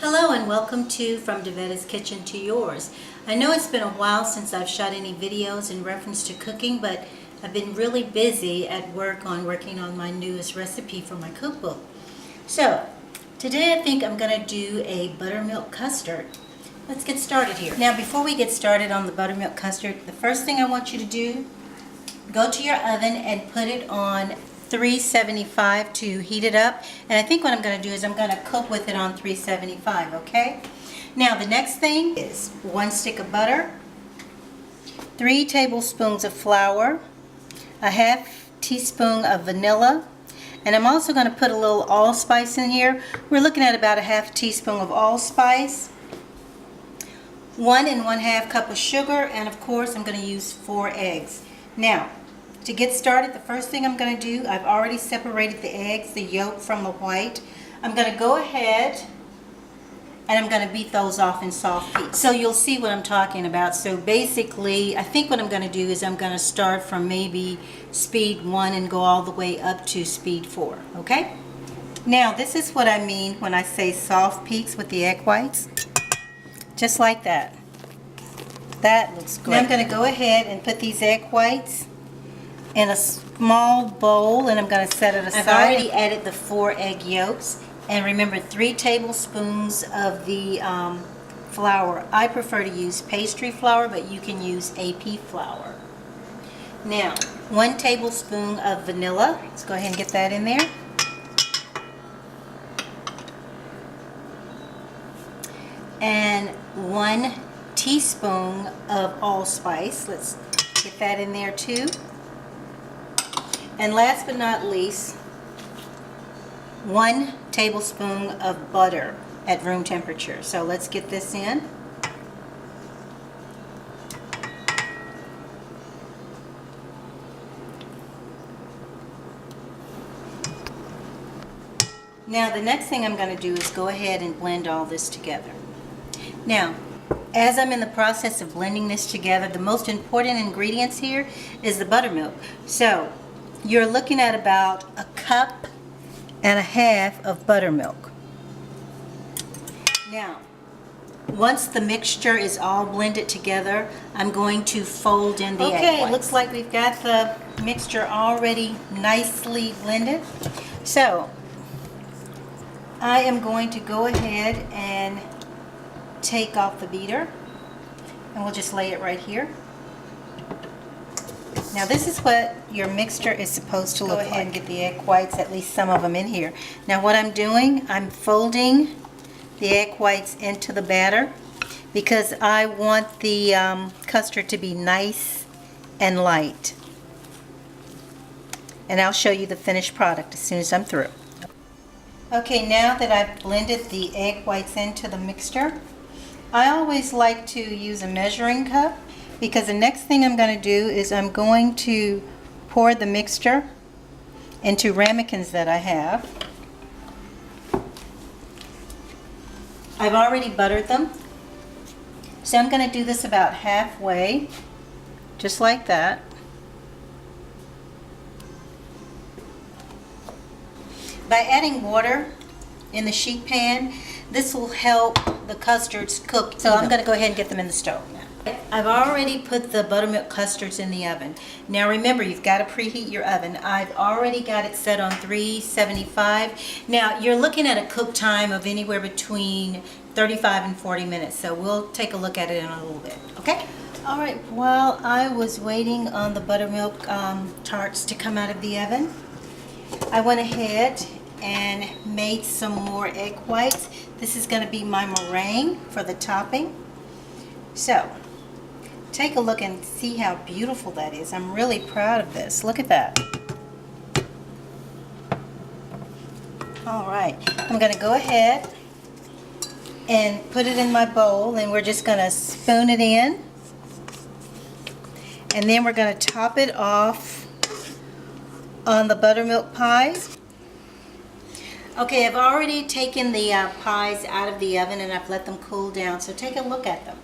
Hello and welcome to From Devetta's Kitchen to Yours. I know it's been a while since I've shot any videos in reference to cooking, but I've been really busy at work working on my newest recipe for my cookbook. So today I think I'm going to do a buttermilk custard. Let's get started here. Now before we get started on the buttermilk custard, the first thing I want you to do, go to your oven and put it on 375 to heat it up. And I think what I'm going to do is I'm going to cook with it on 375, okay? Now the next thing is 1 stick of butter, 3 tablespoons of flour, a half teaspoon of vanilla, and I'm also going to put a little allspice in here. We're looking at about a half teaspoon of allspice, 1 1/2 cup of sugar, and of course I'm going to use 4 eggs. Now, to get started, the first thing I'm going to do, I've already separated the eggs, the yolk from the white. I'm going to go ahead and I'm going to beat those off in soft peaks. So you'll see what I'm talking about. So basically, I think what I'm going to do is I'm going to start from maybe speed 1 and go all the way up to speed 4, okay? Now, this is what I mean when I say soft peaks with the egg whites. Just like that. That looks great. Now I'm going to go ahead and put these egg whites in a small bowl, and I'm going to set it aside. I've already added the 4 egg yolks, and remember 3 tablespoons of the flour. I prefer to use pastry flour, but you can use AP flour. Now 1 tablespoon of vanilla. Let's go ahead and get that in there. And 1 teaspoon of allspice. Let's get that in there too. And last but not least, 1 tablespoon of butter at room temperature. So let's get this in. Now the next thing I'm going to do is go ahead and blend all this together. Now, as I'm in the process of blending this together, the most important ingredients here is the buttermilk. So you're looking at about 1.5 cups of buttermilk. Now, once the mixture is all blended together, I'm going to fold in the egg whites. Okay, it looks like we've got the mixture already nicely blended. So, I am going to go ahead and take off the beater, and we'll just lay it right here. Now this is what your mixture is supposed to look like. Go ahead and get the egg whites, at least some of them in here. Now what I'm doing, I'm folding the egg whites into the batter because I want the custard to be nice and light. And I'll show you the finished product as soon as I'm through. Okay, now that I've blended the egg whites into the mixture, I always like to use a measuring cup, because the next thing I'm going to do is I'm going to pour the mixture into ramekins that I have. I've already buttered them. So I'm going to do this about halfway, just like that. By adding water in the sheet pan, this will help the custards cook. So I'm going to go ahead and get them in the stove now. I've already put the buttermilk custards in the oven. Now remember, you've got to preheat your oven. I've already got it set on 375. Now you're looking at a cook time of anywhere between 35 and 40 minutes. So we'll take a look at it in a little bit. Okay? Alright, while I was waiting on the buttermilk tarts to come out of the oven, I went ahead and made some more egg whites. This is going to be my meringue for the topping. So, take a look and see how beautiful that is. I'm really proud of this. Look at that. Alright, I'm going to go ahead and put it in my bowl, and we're just going to spoon it in. And then we're going to top it off on the buttermilk pies. Okay, I've already taken the pies out of the oven and I've let them cool down, so take a look at them.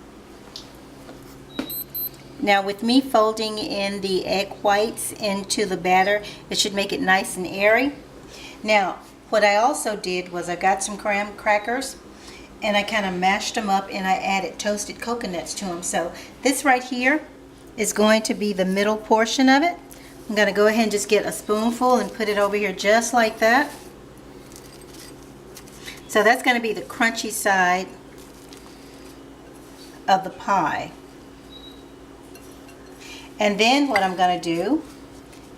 Now with me folding in the egg whites into the batter, it should make it nice and airy. Now what I also did was I got some graham crackers and I kind of mashed them up and I added toasted coconuts to them. So this right here is going to be the middle portion of it. I'm going to go ahead and just get a spoonful and put it over here just like that. So that's going to be the crunchy side of the pie. And then what I'm going to do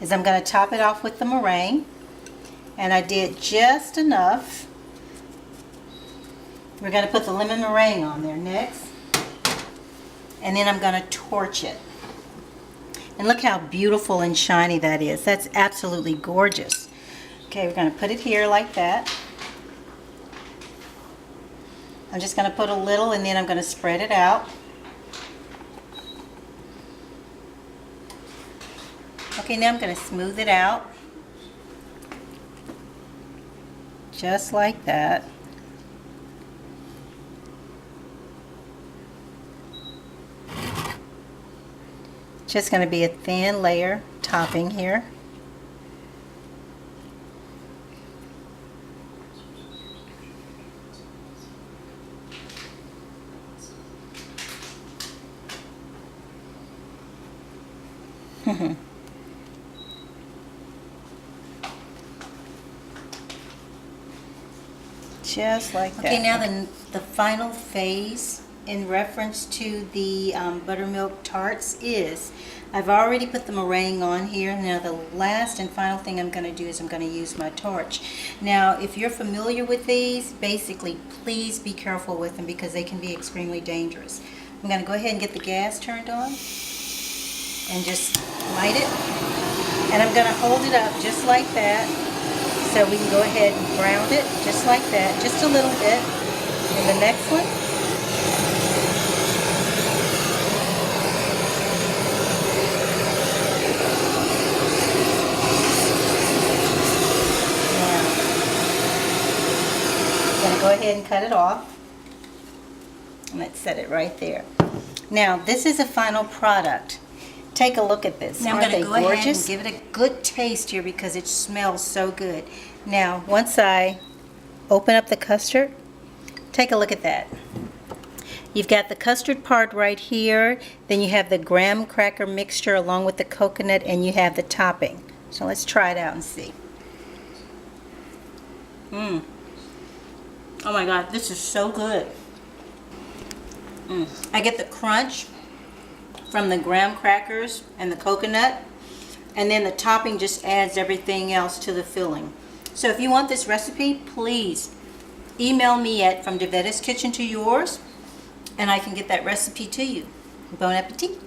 is I'm going to top it off with the meringue. And I did just enough. We're going to put the lemon meringue on there next. And then I'm going to torch it. And look how beautiful and shiny that is. That's absolutely gorgeous. Okay, we're going to put it here like that. I'm just going to put a little and then I'm going to spread it out. Okay, now I'm going to smooth it out. Just like that. Just going to be a thin layer topping here. Just like that. Okay, now the final phase in reference to the buttermilk tarts is I've already put the meringue on here. Now the last and final thing I'm going to do is I'm going to use my torch. Now if you're familiar with these, basically please be careful with them because they can be extremely dangerous. I'm going to go ahead and get the gas turned on and just light it. And I'm going to hold it up just like that so we can go ahead and brown it just like that, just a little bit. And the next one. Go ahead and cut it off. And let's set it right there. Now this is a final product. Take a look at this. Now I'm going to go ahead and give it a good taste here because it smells so good. Now once I open up the custard, take a look at that. You've got the custard part right here, then you have the graham cracker mixture along with the coconut, and you have the topping. So let's try it out and see. Oh my God, this is so good. I get the crunch from the graham crackers and the coconut, and then the topping just adds everything else to the filling. So if you want this recipe, please email me at From Davetta's Kitchen to Yours, and I can get that recipe to you. Bon appetit.